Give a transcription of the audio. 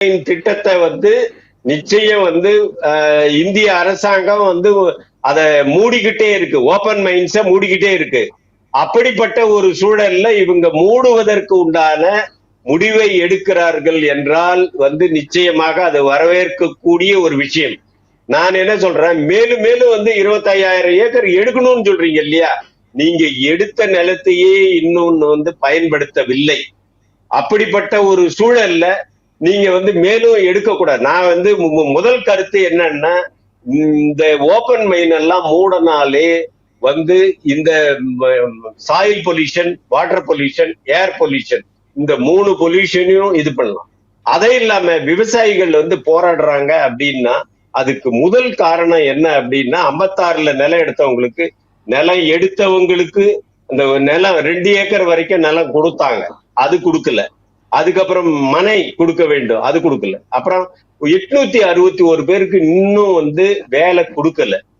திட்டத்தை நிச்சயம் இந்திய அரசாங்கம் அத மூடிக்கிட்டே இருக்கு, ஓபன் மைண்ட்ஸ மூடிக்கிட்டே இருக்கு. அப்படிப்பட்ட ஒரு சூழல்ல இவங்க மூடுவதற்கு உண்டான முடிவை எடுக்கிறார்கள் என்றால் நிச்சயமாக அது வரவேற்கக்கூடிய ஒரு விஷயம். நான் என்ன சொல்றேன், மேலும் மேலும் 25,000 ஏக்கர் எடுக்கணும்னு சொல்றீங்க இல்லையா? நீங்க எடுத்த நிலத்தையே இன்னொன்னு பயன்படுத்தவில்லை. அப்படிப்பட்ட ஒரு சூழல்ல நீங்க மேலும் எடுக்கக்கூடாது. நான் முதல் கருத்து என்னன்னா, இந்த ஓபன் மைன் எல்லாம் மூடனாலே இந்த soil pollution, water pollution, air pollution, இந்த 3 பொல்யூஷனையும் இது பண்ணலாம். அதே இல்லாம விவசாயிகள் போராடுறாங்க அப்படின்னா அதுக்கு முதல் காரணம் என்ன அப்படின்னா, 56ல நிலம் எடுத்தவங்களுக்கு, நிலம் எடுத்தவங்களுக்கு அந்த நிலம் 2 ஏக்கர் வரைக்கும் நிலம் கொடுத்தாங்க, அது கொடுக்கல. அதுக்கப்புறம் மனை கொடுக்க வேண்டும், அது கொடுக்கல. அப்புறம் 861 பேருக்கு இன்னும் வேலை கொடுக்கல.